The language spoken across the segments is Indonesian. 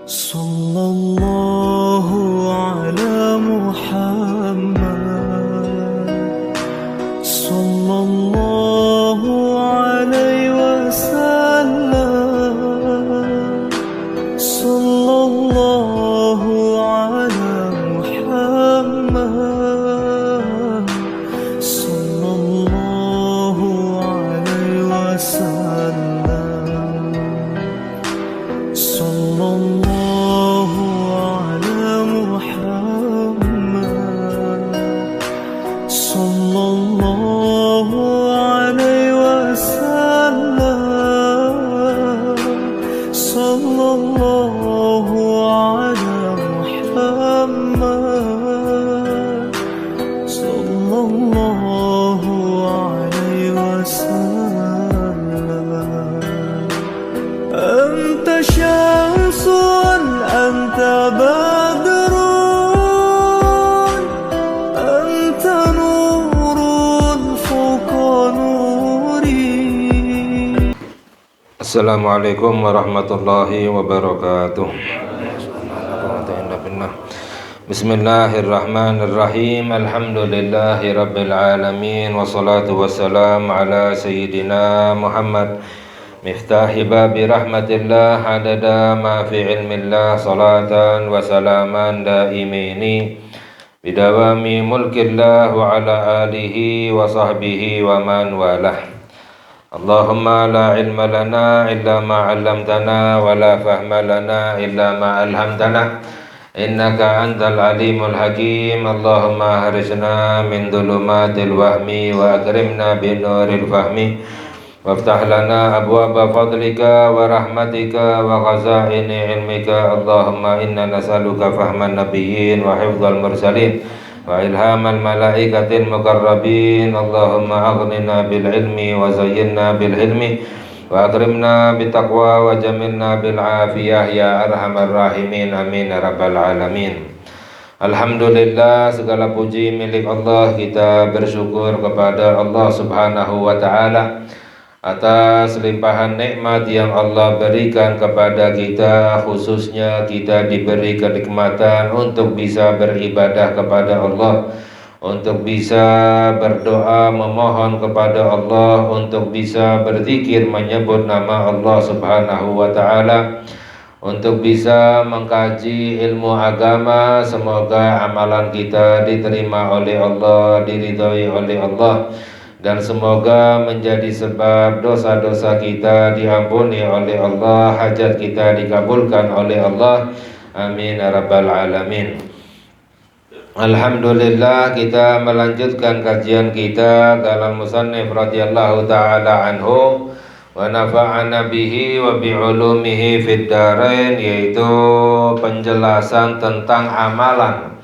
Sallallahu ala Muhammad, sallallahu alaihi wasallam, sallallahu ala Muhammad, sallallahu alaihi wasallam, sallallahu ala Muhammad, sallallahu alaihi wasallam, sallallahu ala Muhammad, sallallahu alaihi wasallam. Anta syamsun, anta badrun, anta nurun fawqa nuri. Assalamualaikum warahmatullahi wabarakatuh. Bismillahirrahmanirrahim. Alhamdulillahi rabbil alamin. Wassalatu wassalamu ala sayyidina Muhammad miftahi babi rahmatillah adada ma fi ilmillah. Salatan wa salaman daimini bidawami mulkillah wa ala alihi wa sahbihi wa man walah. Allahumma la ilma lana illa ma 'allamtana wa la fahma lana illa ma alhamtana innaka antal alimul hakim. Allahumma harisna min dhulumatil wahmi wa akrimna binuril fahmi waftah lana abwaba fadlika wa rahmatika wa khazaini ilmika. Allahumma inna nas'aluka fahman nabiyyin wa hifdzal mursalin wa ilhamal malaikatil muqarrabin. Allahumma aghnina bil ilmi wa zayyinna bil hilmi wa akrimna bit taqwa wa jamilna bil afiyah ya arhamar rahimin. Amin ya rabbal alamin. Alhamdulillah, segala puji milik Allah. Kita bersyukur kepada Allah Subhanahu wa taala atas limpahan nikmat yang Allah berikan kepada kita, khususnya kita diberi kenikmatan untuk bisa beribadah kepada Allah, untuk bisa berdoa memohon kepada Allah, untuk bisa berzikir menyebut nama Allah Subhanahu wa taala, untuk bisa mengkaji ilmu agama. Semoga amalan kita diterima oleh Allah, diridhoi oleh Allah, dan semoga menjadi sebab dosa-dosa kita diampuni oleh Allah, hajat kita dikabulkan oleh Allah. Amin ya rabbal alamin. Alhamdulillah, kita melanjutkan kajian kita dalam musannif radhiyallahu ta'ala anhu wa nafa'ana bihi wa bi'ulumihi fid darain, yaitu penjelasan tentang amalan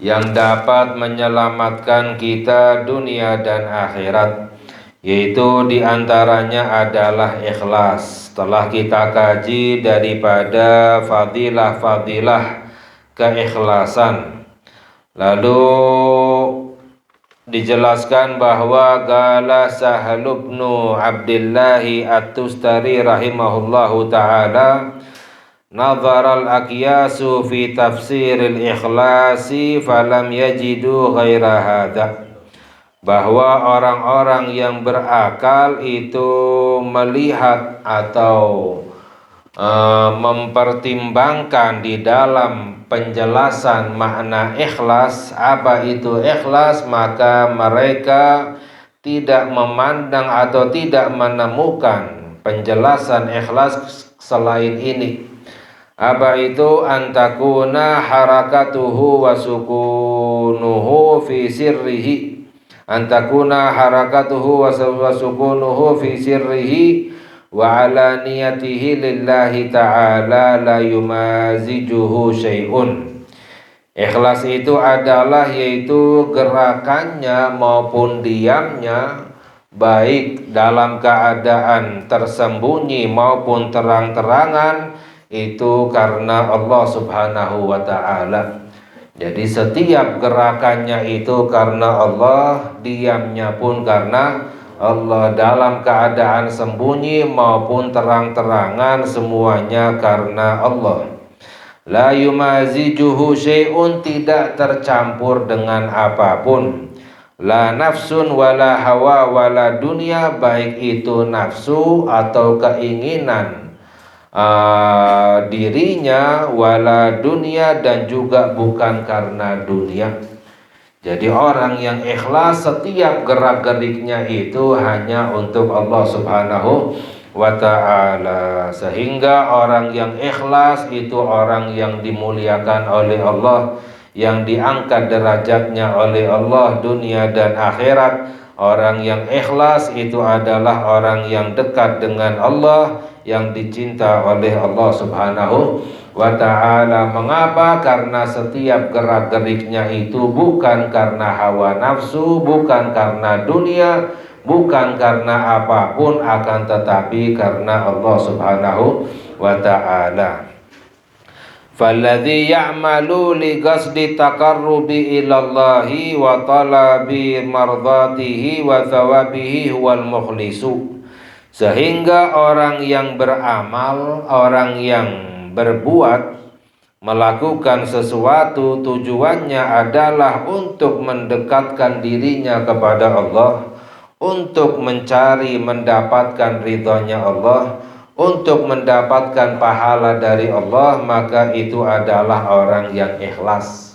yang dapat menyelamatkan kita dunia dan akhirat, yaitu diantaranya adalah ikhlas. Setelah kita kaji daripada fadilah-fadilah keikhlasan, lalu dijelaskan bahwa qala Sahal bin Abdullah At-Tustari rahimahullahu ta'ala, nadharal aqyasu fi tafsiril ikhlasi falam yajidu ghaira hadha, bahwa orang-orang yang berakal itu melihat atau mempertimbangkan di dalam penjelasan makna ikhlas, apa itu ikhlas, maka mereka tidak memandang atau tidak menemukan penjelasan ikhlas selain ini. Apa itu? Antakuna harakatuhu wa sukunuhu fi sirrihi, antakuna harakatuhu wa sukunuhu fi sirrihi wa alaniyatihi lillahi ta'ala la yumazijuhu syai'un. Ikhlas itu adalah yaitu gerakannya maupun diamnya, baik dalam keadaan tersembunyi maupun terang-terangan, itu karena Allah Subhanahu wa ta'ala. Jadi setiap gerakannya itu karena Allah, diamnya pun karena Allah, dalam keadaan sembunyi maupun terang-terangan semuanya karena Allah. La yumazijuhu syai'un, tidak tercampur dengan apapun. La nafsun wala hawa wala dunia, baik itu nafsu atau keinginan dirinya, wala dunia, dan juga bukan karena dunia. Jadi orang yang ikhlas setiap gerak-geriknya itu hanya untuk Allah Subhanahu wa ta'ala. Sehingga orang yang ikhlas itu orang yang dimuliakan oleh Allah, yang diangkat derajatnya oleh Allah dunia dan akhirat. Orang yang ikhlas itu adalah orang yang dekat dengan Allah, yang dicinta oleh Allah Subhanahu wa ta'ala. Mengapa? Karena setiap gerak-geriknya itu bukan karena hawa nafsu, bukan karena dunia, bukan karena apapun, akan tetapi karena Allah Subhanahu wa ta'ala. Falladhi ya'malu li qasdi taqarrubi ilallahi wa talabi mardatihi wa thawabihi huwal mukhlisu. Sehingga orang yang beramal, orang yang berbuat, melakukan sesuatu tujuannya adalah untuk mendekatkan dirinya kepada Allah, untuk mencari mendapatkan ridhonya Allah, untuk mendapatkan pahala dari Allah, maka itu adalah orang yang ikhlas.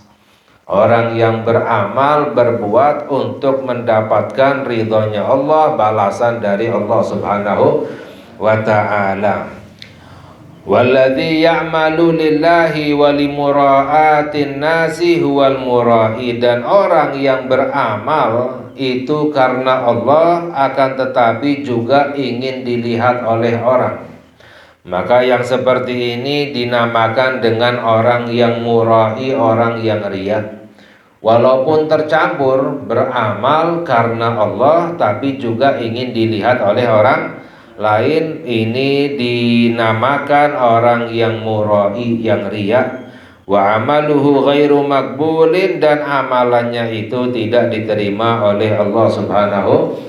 Orang yang beramal, berbuat untuk mendapatkan ridhonya Allah, balasan dari Allah Subhanahu wa ta'ala. Walladzi ya'malu lillahi wa limura'atin nasi huwal mura'i. Dan orang yang beramal itu karena Allah, akan tetapi juga ingin dilihat oleh orang. Maka yang seperti ini dinamakan dengan orang yang mura'i, orang yang riya. Walaupun tercampur beramal karena Allah, tapi juga ingin dilihat oleh orang lain, ini dinamakan orang yang mura'i, yang riya. Wa amaluhu ghairu makbulin, dan amalannya itu tidak diterima oleh Allah Subhanahu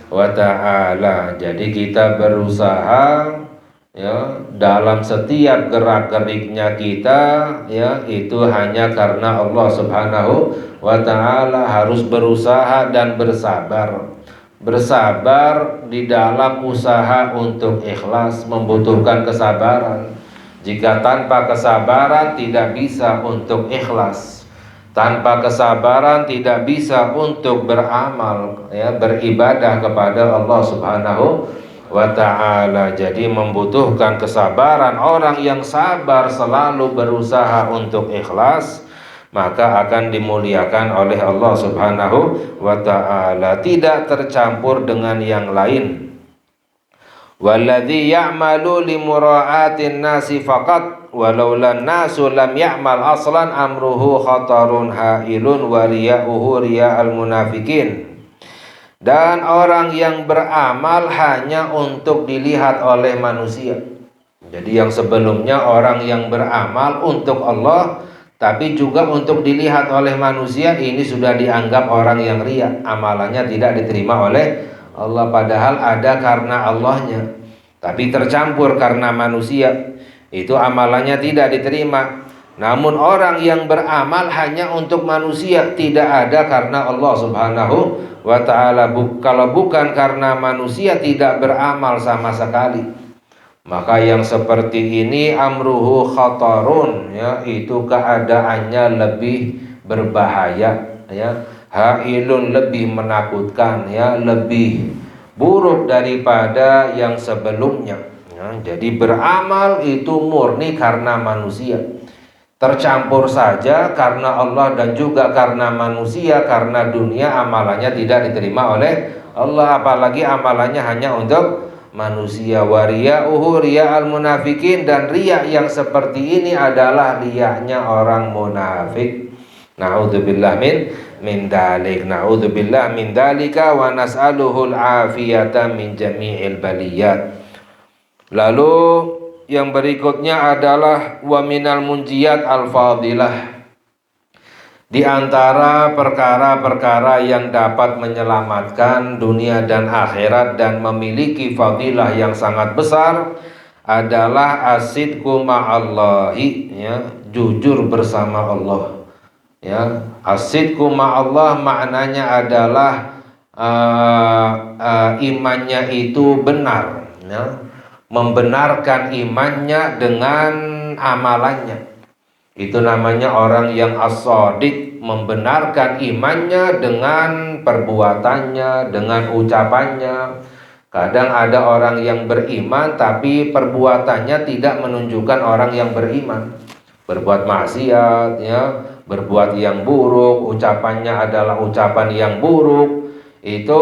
wa ta'ala. Jadi kita berusaha, ya, dalam setiap gerak-geriknya kita, ya, itu hanya karena Allah Subhanahu wa ta'ala. Harus berusaha dan bersabar. Bersabar di dalam usaha untuk ikhlas membutuhkan kesabaran. Jika tanpa kesabaran tidak bisa untuk ikhlas, tanpa kesabaran tidak bisa untuk beramal, ya, beribadah kepada Allah Subhanahu wa ta'ala. Jadi membutuhkan kesabaran. Orang yang sabar selalu berusaha untuk ikhlas, maka akan dimuliakan oleh Allah Subhanahu wa ta'ala, tidak tercampur dengan yang lain. Walladzi ya'malu limura'atin nasi faqat walaula nasu lam ya'mal aslan amruhu khatarun hailun wa riya'uhu riya'al munafikin. Dan orang yang beramal hanya untuk dilihat oleh manusia. Jadi yang sebelumnya orang yang beramal untuk Allah tapi juga untuk dilihat oleh manusia, ini sudah dianggap orang yang riya. Amalannya tidak diterima oleh Allah, padahal ada karena Allahnya, tapi tercampur karena manusia, itu amalannya tidak diterima. Namun orang yang beramal hanya untuk manusia, tidak ada karena Allah Subhanahu wa ta'ala. Kalau bukan karena manusia, tidak beramal sama sekali. Maka yang seperti ini amruhu khatarun, ya, itu keadaannya lebih berbahaya, ya, hailun, lebih menakutkan, ya, lebih buruk daripada yang sebelumnya, ya. Jadi beramal itu murni karena manusia, tercampur saja karena Allah dan juga karena manusia, karena dunia, amalannya tidak diterima oleh Allah, apalagi amalannya hanya untuk manusia. Wariya'uhu riya'al munafikin, dan riya yang seperti ini adalah riya'nya orang munafik. Na'udzubillah min dalik. Na'udzubillah min dalika wa nas'aluhul afiyata min jami'il baliyat. Lalu yang berikutnya adalah wa minal munjiyat al-fadilah. Di antara perkara-perkara yang dapat menyelamatkan dunia dan akhirat dan memiliki fadilah yang sangat besar adalah asidku ma'allahi, ya, jujur bersama Allah. Ya, as-sidqu ma'allah maknanya adalah imannya itu benar, ya. Membenarkan imannya dengan amalannya. Itu namanya orang yang as-shadiq, membenarkan imannya dengan perbuatannya, dengan ucapannya. Kadang ada orang yang beriman tapi perbuatannya tidak menunjukkan orang yang beriman. Berbuat maksiat, ya, berbuat yang buruk, ucapannya adalah ucapan yang buruk. Itu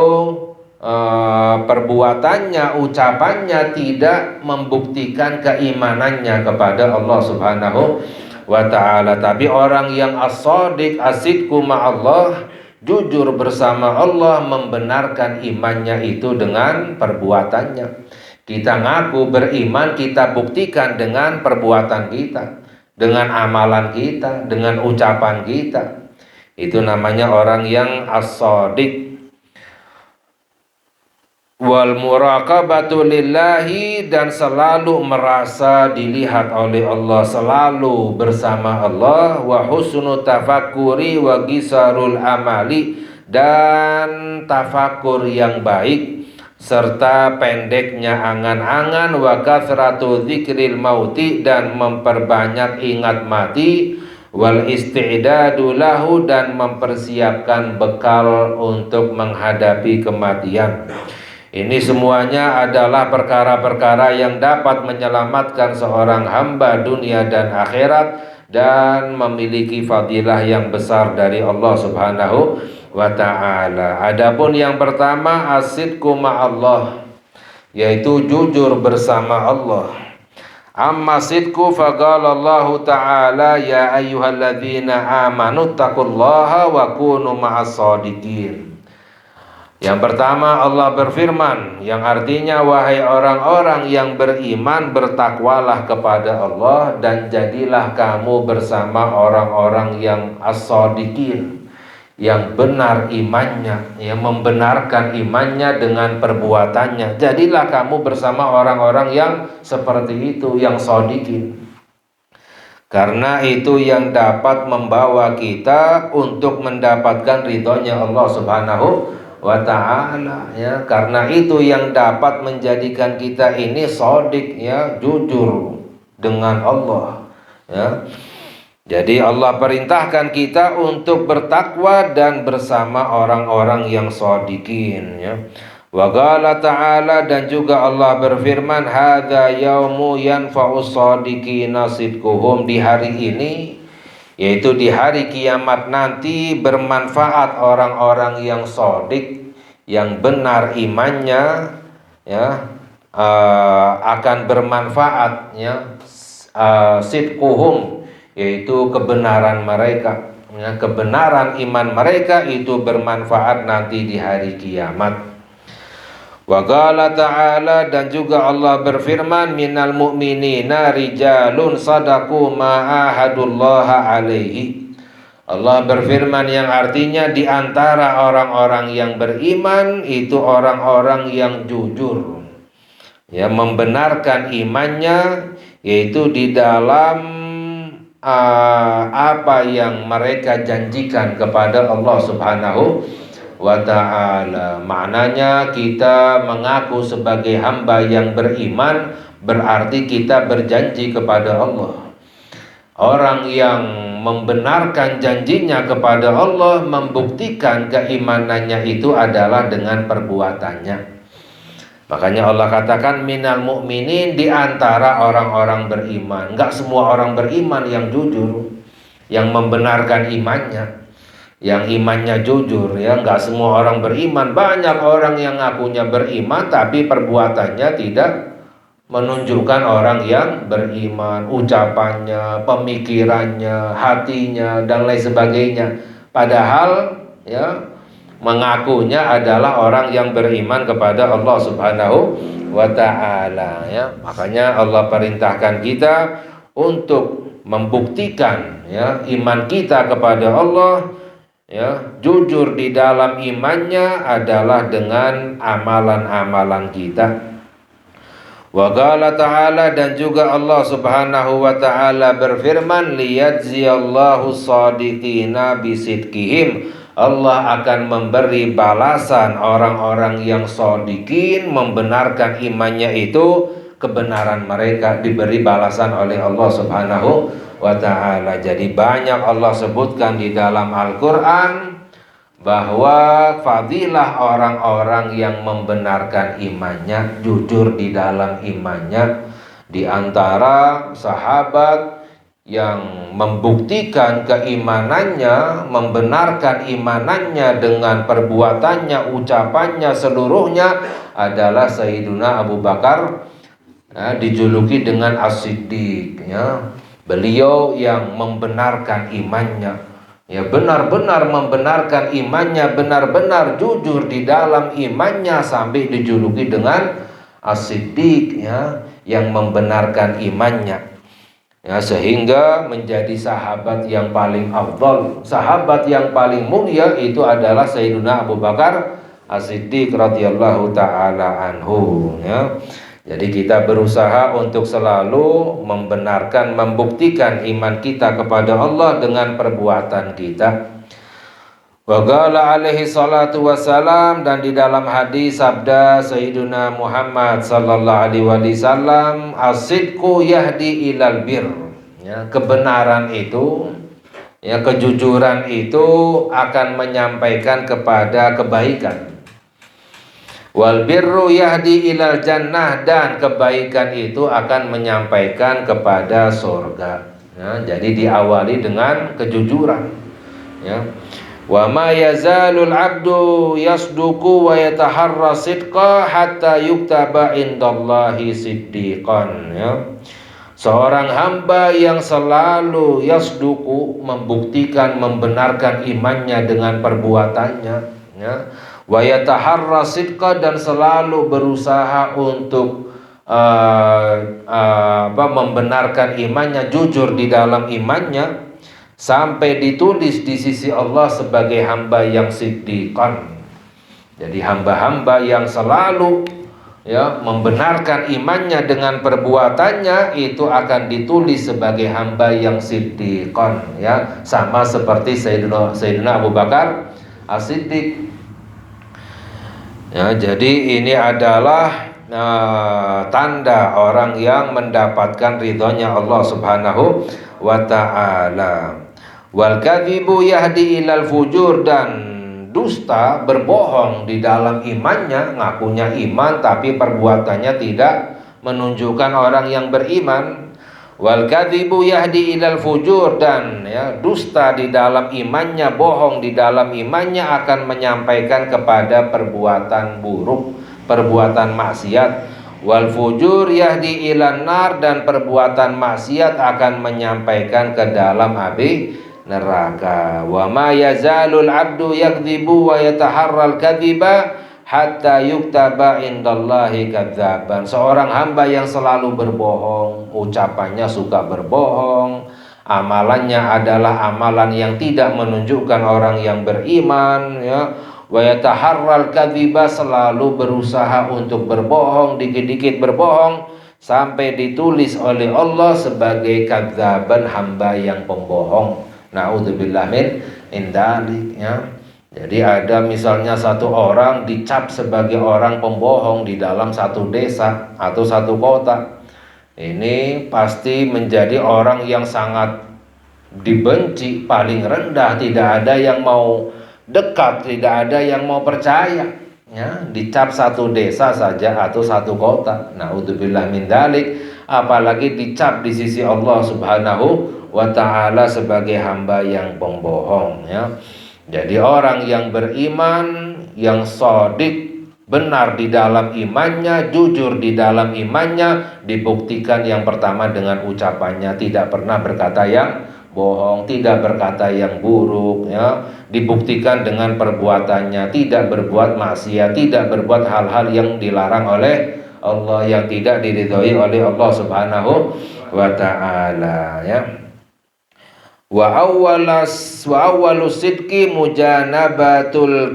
perbuatannya, ucapannya tidak membuktikan keimanannya kepada Allah Subhanahu wa ta'ala. Tapi orang yang as-shadiq, as-sidqu ma'allah, jujur bersama Allah, membenarkan imannya itu dengan perbuatannya. Kita ngaku beriman, kita buktikan dengan perbuatan kita, dengan amalan kita, dengan ucapan kita. Itu namanya orang yang as-shadiq. Wal muraqabatu lillahi, dan selalu merasa dilihat oleh Allah, selalu bersama Allah. Wa husnu tafakkuri wa gisarul amali, dan tafakur yang baik serta pendeknya angan-angan. Wa kathratu dzikril mauti, dan memperbanyak ingat mati. Wal isti'dadu lahu, dan mempersiapkan bekal untuk menghadapi kematian. Ini semuanya adalah perkara-perkara yang dapat menyelamatkan seorang hamba dunia dan akhirat, dan memiliki fadilah yang besar dari Allah Subhanahu wa ta'ala. Adapun yang pertama, as-sidqu ma'allah, yaitu jujur bersama Allah. Amma sidqu faqala Allah ta'ala ya ayyuhalladzina amanu taqullaha wa kunu ma'as shadiqin. Yang pertama, Allah berfirman, yang artinya wahai orang-orang yang beriman, bertakwalah kepada Allah dan jadilah kamu bersama orang-orang yang as-shadiqin, yang benar imannya, yang membenarkan imannya dengan perbuatannya. Jadilah kamu bersama orang-orang yang seperti itu, yang shadiqin. Karena itu yang dapat membawa kita untuk mendapatkan ridhonya Allah Subhanahu wa ta'ala, ya. Karena itu yang dapat menjadikan kita ini shadiq, ya, jujur dengan Allah, ya. Jadi Allah perintahkan kita untuk bertakwa dan bersama orang-orang yang shadiqin, ya. Wa qala ta'ala, dan juga Allah berfirman, hadza yaumu yanfa'us shadiqina sidquhum, di hari ini, yaitu di hari kiamat nanti, bermanfaat orang-orang yang shadiq, yang benar imannya, ya, akan bermanfaat, ya, sidquhum, yaitu kebenaran mereka, ya, kebenaran iman mereka itu bermanfaat nanti di hari kiamat. Wa qala ta'ala, dan juga Allah berfirman, minal mu'minina rijalun sadaqu ma'ahadullaha alaihi. Allah berfirman yang artinya di antara orang-orang yang beriman itu orang-orang yang jujur, ya, membenarkan imannya, yaitu di dalam apa yang mereka janjikan kepada Allah Subhanahu wa ta'ala. Maknanya kita mengaku sebagai hamba yang beriman berarti kita berjanji kepada Allah. Orang yang membenarkan janjinya kepada Allah, membuktikan keimanannya itu adalah dengan perbuatannya. Makanya Allah katakan minal mu'minin, di antara orang-orang beriman. Enggak semua orang beriman yang jujur, yang membenarkan imannya, yang imannya jujur, ya. Enggak semua orang beriman. Banyak orang yang ngakunya beriman tapi perbuatannya tidak menunjukkan orang yang beriman, ucapannya, pemikirannya, hatinya, dan lain sebagainya. Padahal, ya, mengakunya adalah orang yang beriman kepada Allah Subhanahu wa ta'ala, ya. Makanya Allah perintahkan kita untuk membuktikan, ya, iman kita kepada Allah, ya, jujur di dalam imannya adalah dengan amalan-amalan kita. Wa qala ta'ala, dan juga Allah Subhanahu wa taala berfirman, liyajziyallahu shadiqina bisidqihim. Allah akan memberi balasan orang-orang yang shadiqin, membenarkan imannya itu, kebenaran mereka diberi balasan oleh Allah Subhanahu wa taala. Jadi banyak Allah sebutkan di dalam Al-Qur'an bahwa fadilah orang-orang yang membenarkan imannya, jujur di dalam imannya, di antara sahabat yang membuktikan keimanannya, membenarkan imanannya dengan perbuatannya, ucapannya, seluruhnya adalah Sayyiduna Abu Bakar, dijuluki dengan As-Siddiq, ya. Beliau yang membenarkan imannya, ya, benar-benar membenarkan imannya, benar-benar jujur di dalam imannya, sampai dijuluki dengan As-Siddiq, ya, yang membenarkan imannya, ya, sehingga menjadi sahabat yang paling afdal, sahabat yang paling mulia itu adalah Sayyiduna Abu Bakar As-Siddiq radhiyallahu taala anhu, ya. Jadi kita berusaha untuk selalu membenarkan, membuktikan iman kita kepada Allah dengan perbuatan kita. Wa qala alaihi salatu wassalam, dan di dalam hadis sabda Sayyiduna Muhammad sallallahu alaihi wasallam, as-sidqu yahdi ilal bir, ya, kebenaran itu, ya, kejujuran itu akan menyampaikan kepada kebaikan. Wal birru yahdi ilal jannah, dan kebaikan itu akan menyampaikan kepada surga, ya. Jadi diawali dengan kejujuran, ya. Wa ma yazalul abdu yasduqu wa yataharra sidqa hatta yuktaba indallahi siddiqan, ya. Seorang hamba yang selalu yasduqu, membuktikan, membenarkan imannya dengan perbuatannya, ya. Wa yataharra sidqa, dan selalu berusaha untuk membenarkan imannya, jujur di dalam imannya, sampai ditulis di sisi Allah sebagai hamba yang siddiqan. Jadi hamba-hamba yang selalu, ya, membenarkan imannya dengan perbuatannya itu akan ditulis sebagai hamba yang siddiqan, ya, sama seperti Sayyidina Abu Bakar As-Siddiq. Ya, jadi ini adalah tanda orang yang mendapatkan ridhonya Allah Subhanahu wa ta'ala. Wal kadhibu yahdi ilal fujur, dan dusta, berbohong di dalam imannya, ngakunya iman tapi perbuatannya tidak menunjukkan orang yang beriman. Wal kadhibu yahdi ilal fujur, dan, ya, dusta di dalam imannya, bohong di dalam imannya akan menyampaikan kepada perbuatan buruk, perbuatan maksiat. Wal fujur yahdi ilan nar, dan perbuatan maksiat akan menyampaikan ke dalam api neraka. Wa ma yazalul abdu yakdzibu wa yataharral kadziba hatta yuktaba indallahi kadzaban. Seorang hamba yang selalu berbohong, ucapannya suka berbohong, amalannya adalah amalan yang tidak menunjukkan orang yang beriman, ya. Wa yataharral kadziba, selalu berusaha untuk berbohong, dikit-dikit berbohong, sampai ditulis oleh Allah sebagai kadzaban, hamba yang pembohong. Naudzubillah min dzalik, ya. Jadi ada misalnya satu orang dicap sebagai orang pembohong di dalam satu desa atau satu kota. Ini pasti menjadi orang yang sangat dibenci, paling rendah, tidak ada yang mau dekat, tidak ada yang mau percaya, ya. Dicap satu desa saja atau satu kota. Naudzubillah min dzalik, apalagi dicap di sisi Allah Subhanahu wa ta'ala sebagai hamba yang pembohong, ya. Jadi orang yang beriman, yang shadiq, benar di dalam imannya, jujur di dalam imannya, dibuktikan yang pertama dengan ucapannya, tidak pernah berkata yang bohong, tidak berkata yang buruk, ya. Dibuktikan dengan perbuatannya, tidak berbuat maksiat, tidak berbuat hal-hal yang dilarang oleh Allah, yang tidak diridhoi oleh Allah Subhanahu wa ta'ala, ya. Wa awwalu sidqi mujanabatul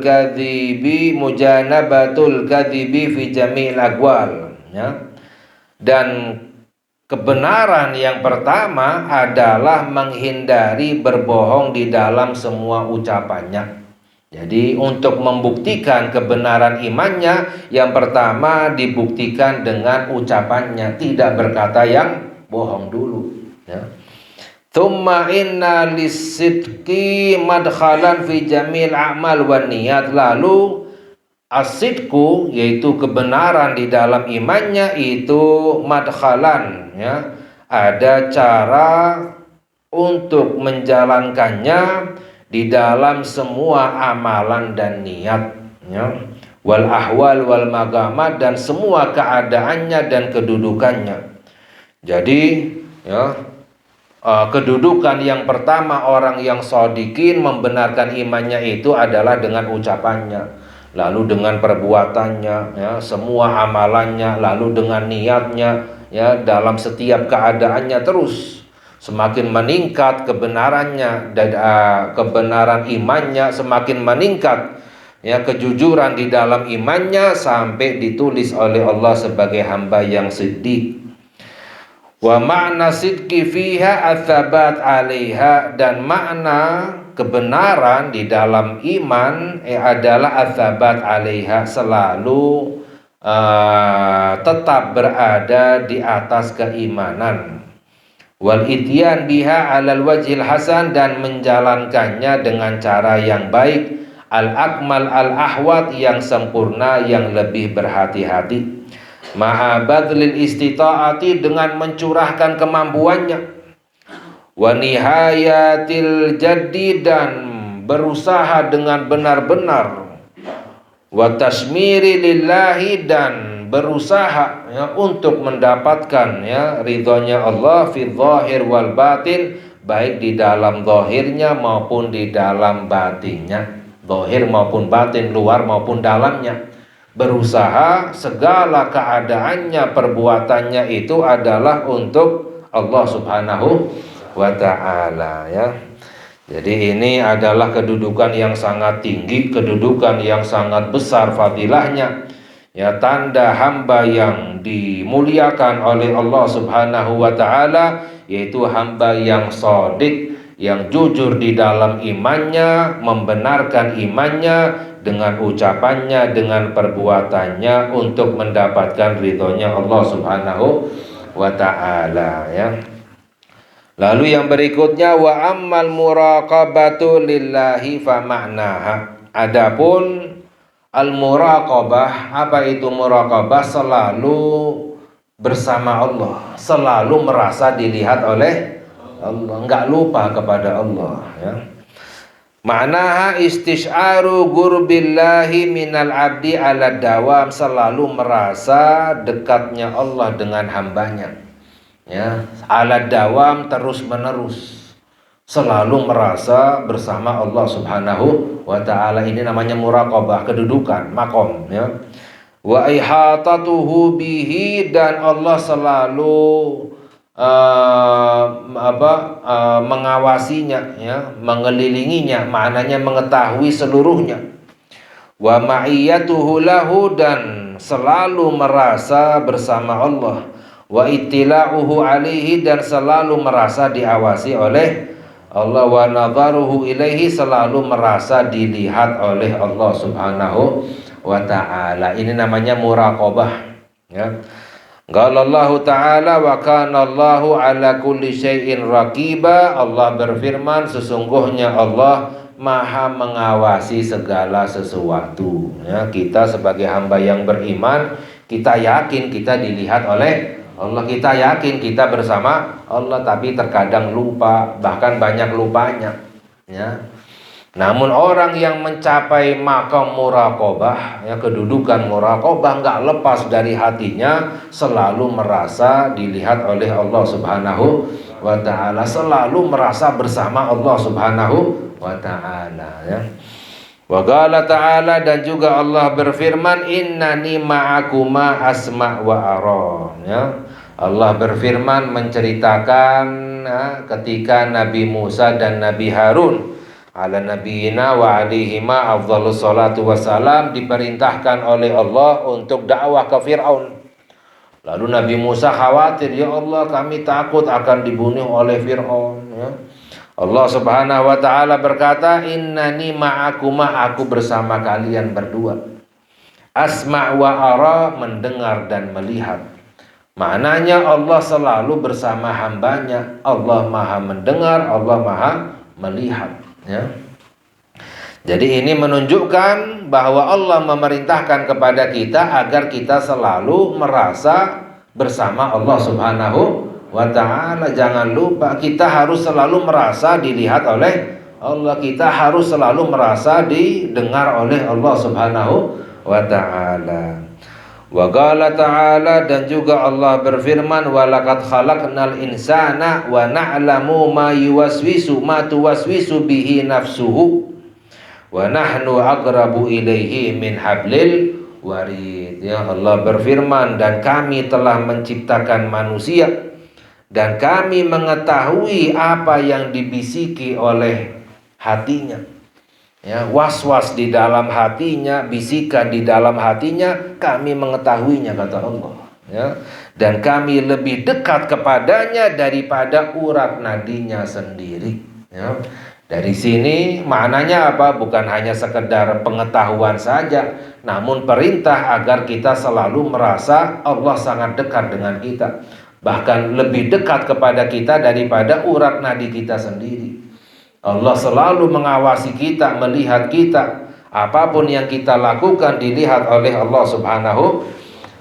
kadhibi fi jami'il aqwal, ya. Dan kebenaran yang pertama adalah menghindari berbohong di dalam semua ucapannya. Jadi untuk membuktikan kebenaran imannya, yang pertama dibuktikan dengan ucapannya, tidak berkata yang bohong dulu, ya. Tsumma inna lisidqi madkhalan fi jamil a'mal wan niyat. Lalu as-sidqu, yaitu kebenaran di dalam imannya itu madkhalan, ya. Ada cara untuk menjalankannya di dalam semua amalan dan niat, ya. Wal ahwal wal magamat, dan semua keadaannya dan kedudukannya. Jadi, ya, kedudukan yang pertama orang yang shodiqin membenarkan imannya itu adalah dengan ucapannya, lalu dengan perbuatannya, ya, semua amalannya, lalu dengan niatnya, ya, dalam setiap keadaannya terus. Semakin meningkat kebenarannya dan kebenaran imannya, semakin meningkat, ya, kejujuran di dalam imannya, sampai ditulis oleh Allah sebagai hamba yang siddiq. Wa makna sidqi fiha atsabat 'alaiha, dan makna kebenaran di dalam iman adalah atsabat 'alaiha, selalu tetap berada di atas keimanan. Wal ityan biha 'alal wajhil hasan, dan menjalankannya dengan cara yang baik, al akmal al ahwat, yang sempurna, yang lebih berhati-hati. Ma'a badlil istita'ati, dengan mencurahkan kemampuannya. Wa nihayatil jaddi, dan berusaha dengan benar-benar. Wa tasmiri lillahi, dan berusaha, ya, untuk mendapatkan, ya, ridhonya Allah fi zahir wal batin, baik di dalam zahirnya maupun di dalam batinnya, zahir maupun batin, luar maupun dalamnya. Berusaha segala keadaannya, perbuatannya itu adalah untuk Allah Subhanahu wa ta'ala, ya. Jadi ini adalah kedudukan yang sangat tinggi, kedudukan yang sangat besar fadilahnya, ya, tanda hamba yang dimuliakan oleh Allah Subhanahu wa ta'ala, yaitu hamba yang shodiq, yang jujur di dalam imannya, membenarkan imannya dengan ucapannya, dengan perbuatannya, untuk mendapatkan ridhonya Allah Subhanahu wa ta'ala, ya. Lalu yang berikutnya, wa ammal muraqabatu lillahi fa ma'naha. Adapun al-muraqabah, apa itu muraqabah? Selalu bersama Allah, selalu merasa dilihat oleh Allah, enggak lupa kepada Allah, ya. Ma'naha istisyaru gurbillahi minal abdi ala dawam, selalu merasa dekatnya Allah dengan hambanya, ya, ala dawam, terus menerus, selalu merasa bersama Allah Subhanahu wa ta'ala. Ini namanya muraqabah, kedudukan, makom, ya. Wa ihatatuhu bihi, dan Allah selalu mengawasinya, ya, mengelilinginya, maknanya mengetahui seluruhnya. Wa ma'iyatuhu lahu, dan selalu merasa bersama Allah. Wa ittila'uhu alaihi, dan selalu merasa diawasi oleh Allah. Wa nadharuhu ilaihi, selalu merasa dilihat oleh Allah Subhanahu wa ta'ala. Ini namanya muraqabah, ya. Qala Allah Ta'ala, wa kana Allahu ala kulli syai'in raqiba. Allah berfirman, sesungguhnya Allah maha mengawasi segala sesuatu, ya. Kita sebagai hamba yang beriman, kita yakin kita dilihat oleh Allah, kita yakin kita bersama Allah, tapi terkadang lupa, bahkan banyak lupanya, ya. Namun orang yang mencapai makam muraqabah, ya, kedudukan muraqabah, enggak lepas dari hatinya, selalu merasa dilihat oleh Allah Subhanahu wa ta'ala, selalu merasa bersama Allah Subhanahu wa ta'ala, ya. Wa qala ta'ala, dan juga Allah berfirman, innani ma'akuma asma' wa ara, ya. Allah berfirman menceritakan, ya, ketika Nabi Musa dan Nabi Harun ala nabiyina wa alaihima afdhalus salatu wassalam diperintahkan oleh Allah untuk dakwah ke Fir'aun. Lalu Nabi Musa khawatir, ya Allah kami takut akan dibunuh oleh Fir'aun. Ya. Allah Subhanahu wa ta'ala berkata, innani ma'akuma, aku bersama kalian berdua. Asma' wa ara, mendengar dan melihat. Maknanya Allah selalu bersama hambanya. Allah maha mendengar, Allah maha melihat. Ya. Jadi ini menunjukkan bahwa Allah memerintahkan kepada kita agar kita selalu merasa bersama Allah Subhanahu wa ta'ala. Jangan lupa kita harus selalu merasa dilihat oleh Allah. Kita harus selalu merasa didengar oleh Allah Subhanahu wa ta'ala. Wa qala ta'ala, dan juga Allah berfirman, walaqad khalaqnal insana wa na'lamu ma tuwaswisu bihi nafsuhu wa nahnu aqrabu ilaihi min hablil warid. Ya, Allah berfirman, dan kami telah menciptakan manusia dan kami mengetahui apa yang dibisiki oleh hatinya. Ya, was-was di dalam hatinya, bisikan di dalam hatinya, kami mengetahuinya, kata Allah. Ya, dan kami lebih dekat kepadanya daripada urat nadinya sendiri. Ya. Dari sini maknanya apa? Bukan hanya sekedar pengetahuan saja, namun perintah agar kita selalu merasa Allah sangat dekat dengan kita, bahkan lebih dekat kepada kita daripada urat nadi kita sendiri. Allah selalu mengawasi kita, melihat kita. Apapun yang kita lakukan dilihat oleh Allah Subhanahu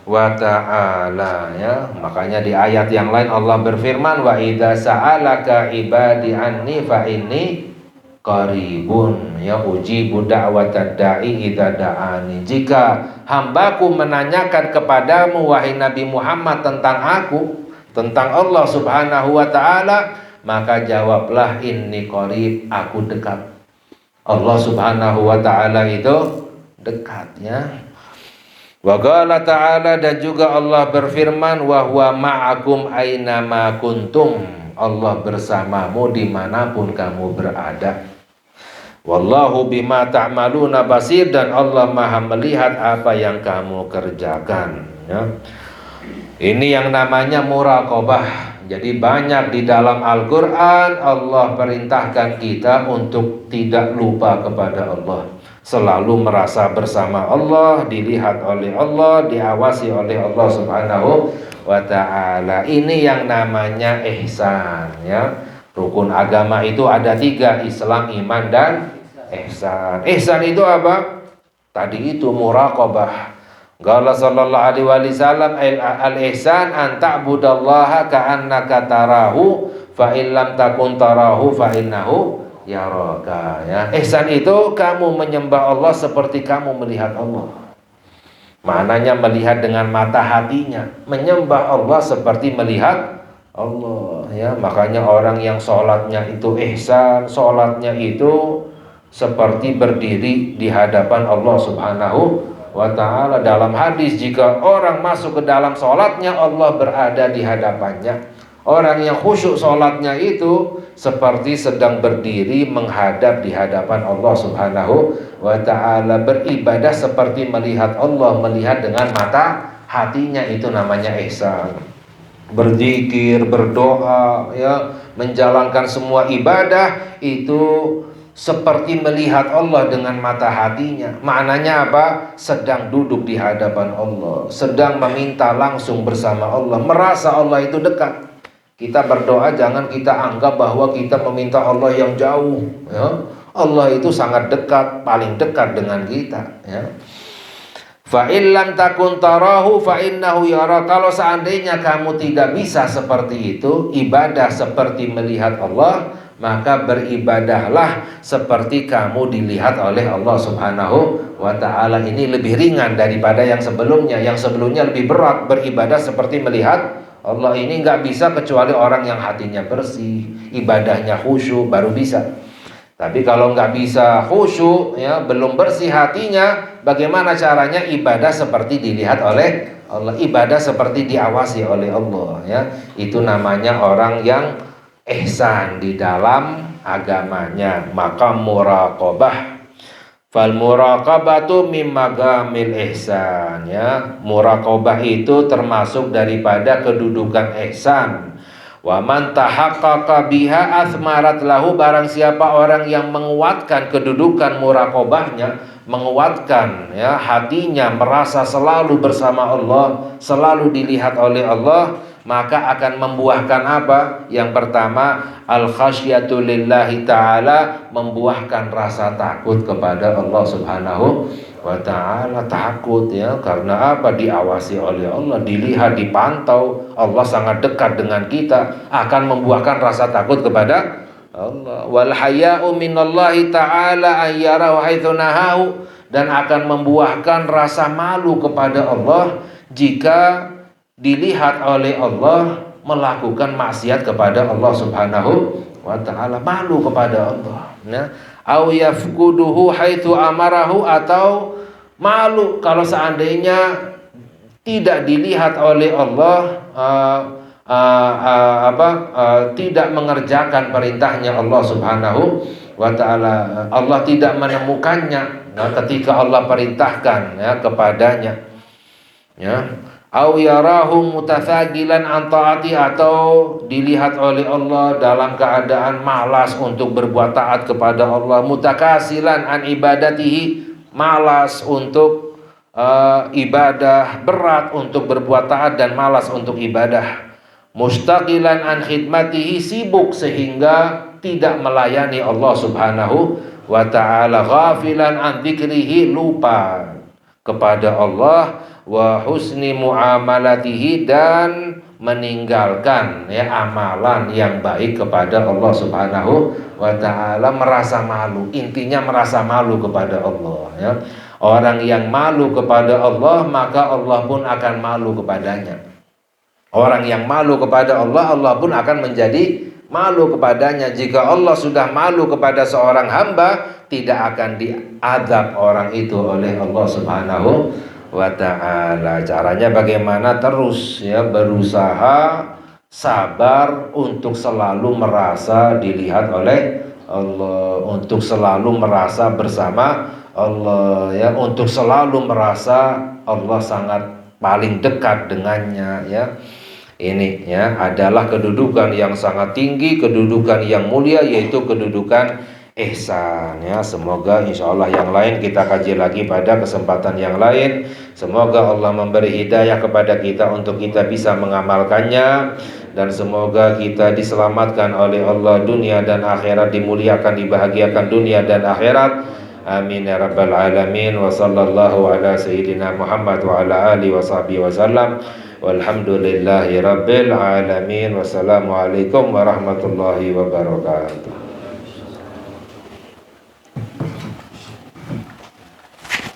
wa ta'ala. Ya, makanya di ayat yang lain Allah berfirman, wa idza sa'alaka ibadi anni fa inni qaribun, ya ujibu da'watad da'i idza da'ani. Jika hambaku menanyakan kepadamu wahai Nabi Muhammad tentang aku, tentang Allah Subhanahu wa ta'ala, maka jawablah inni qarib, aku dekat. Allah Subhanahu wa ta'ala itu dekat, ya. Wa qala ta'ala, dan juga Allah berfirman, wa huwa ma'akum aina ma kuntum, Allah bersamamu dimanapun kamu berada. Wallahu bima ta'maluna basir, dan Allah maha melihat apa yang kamu kerjakan. Ya. Ini yang namanya muraqabah. Jadi banyak di dalam Al-Quran Allah perintahkan kita untuk tidak lupa kepada Allah, selalu merasa bersama Allah, dilihat oleh Allah, diawasi oleh Allah Subhanahu wa ta'ala. Ini yang namanya ihsan, ya. Rukun agama itu ada 3, Islam, iman, dan ihsan. Ihsan itu apa? Tadi itu muraqabah. Qala sallallahu alaihi wasallam, al-ihsan an ta'budallaha ka'annaka tarahu fa in lam takun tarahu fa innahu yaraka. Ya. Ihsan itu kamu menyembah Allah seperti kamu melihat Allah. Maknanya melihat dengan mata hatinya, menyembah Allah seperti melihat Allah, ya. Makanya orang yang sholatnya itu ihsan, sholatnya itu seperti berdiri di hadapan Allah Subhanahu wa ta'ala. Dalam hadis, jika orang masuk ke dalam sholatnya, Allah berada di hadapannya. Orang yang khusyuk sholatnya itu seperti sedang berdiri menghadap di hadapan Allah Subhanahu wa ta'ala. Beribadah seperti melihat Allah, melihat dengan mata hatinya, itu namanya ihsan. Berzikir, berdoa, ya, menjalankan semua ibadah itu seperti melihat Allah dengan mata hatinya. Maknanya apa? Sedang duduk di hadapan Allah, sedang meminta langsung bersama Allah, merasa Allah itu dekat. Kita berdoa jangan kita anggap bahwa kita meminta Allah yang jauh, ya. Allah itu sangat dekat, paling dekat dengan kita, ya. Fa illam takun tarahu fa innahu yara. Kalau seandainya kamu tidak bisa seperti itu, ibadah seperti melihat Allah, maka beribadahlah seperti kamu dilihat oleh Allah Subhanahu wa ta'ala. Ini lebih ringan daripada yang sebelumnya. Yang sebelumnya lebih berat, beribadah seperti melihat Allah. Ini nggak bisa kecuali orang yang hatinya bersih, ibadahnya khusyuk, baru bisa. Tapi kalau nggak bisa khusyuk, ya, belum bersih hatinya, bagaimana caranya ibadah seperti dilihat oleh Allah, ibadah seperti diawasi oleh Allah, ya. Itu namanya orang yang ihsan di dalam agamanya, maka muraqabah. Fal muraqabatu mim magamil ihsan, ya. Muraqabah itu termasuk daripada kedudukan ihsan. Wa man tahaqqaqa biha athmarat lahu, barang siapa orang yang menguatkan kedudukan muraqabahnya, menguatkan ya hatinya merasa selalu bersama Allah, selalu dilihat oleh Allah, maka akan membuahkan apa? Yang pertama, al khasyatu lillahi ta'ala, membuahkan rasa takut kepada Allah Subhanahu wa ta'ala. Takut ya, karena apa? Diawasi oleh Allah, dilihat, dipantau. Allah sangat dekat dengan kita, akan membuahkan rasa takut kepada Allah. Wal haya'u minallahi ta'ala ayyarahu haitsu nahahu, dan akan membuahkan rasa malu kepada Allah jika dilihat oleh Allah melakukan maksiat kepada Allah Subhanahu wa ta'ala, malu kepada Allah ya. Au yafkuduhu haitsu amarahu, atau malu kalau seandainya tidak dilihat oleh Allah, tidak mengerjakan perintahnya Allah Subhanahu wa ta'ala, Allah tidak menemukannya ketika Allah perintahkan ya kepadanya ya. Au yarahu mutatsagilan an taati, atau dilihat oleh Allah dalam keadaan malas untuk berbuat taat kepada Allah. Mutakasilan an ibadatihi, malas untuk ibadah, berat untuk berbuat taat dan malas untuk ibadah. Mustaqilan an khidmatihi, sibuk sehingga tidak melayani Allah Subhanahu wa ta'ala. Ghafilan an dzikrihi, lupa kepada Allah. Wa husni muamalatihi, dan meninggalkan ya amalan yang baik kepada Allah Subhanahu wa ta'ala. Merasa malu, intinya merasa malu kepada Allah ya. Orang yang malu kepada Allah, maka Allah pun akan malu kepadanya. Orang yang malu kepada Allah, Allah pun akan menjadi malu kepadanya. Jika Allah sudah malu kepada seorang hamba, tidak akan diazab orang itu oleh Allah Subhanahu wa ta'ala. Caranya bagaimana? Terus ya berusaha sabar untuk selalu merasa dilihat oleh Allah, untuk selalu merasa bersama Allah ya, untuk selalu merasa Allah sangat paling dekat dengannya ya. Ini ya adalah kedudukan yang sangat tinggi, kedudukan yang mulia, yaitu kedudukan ihsan ya. Semoga insyaallah yang lain kita kaji lagi pada kesempatan yang lain. Semoga Allah memberi hidayah kepada kita untuk kita bisa mengamalkannya, dan semoga kita diselamatkan oleh Allah dunia dan akhirat, dimuliakan, dibahagiakan dunia dan akhirat. Amin ya rabbal alamin. Wa sallallahu ala sayyidina Muhammad wa ala alihi wa sahbihi wasallam. Walhamdulillahi rabbil alamin. Wassalamualaikum warahmatullahi wabarakatuh.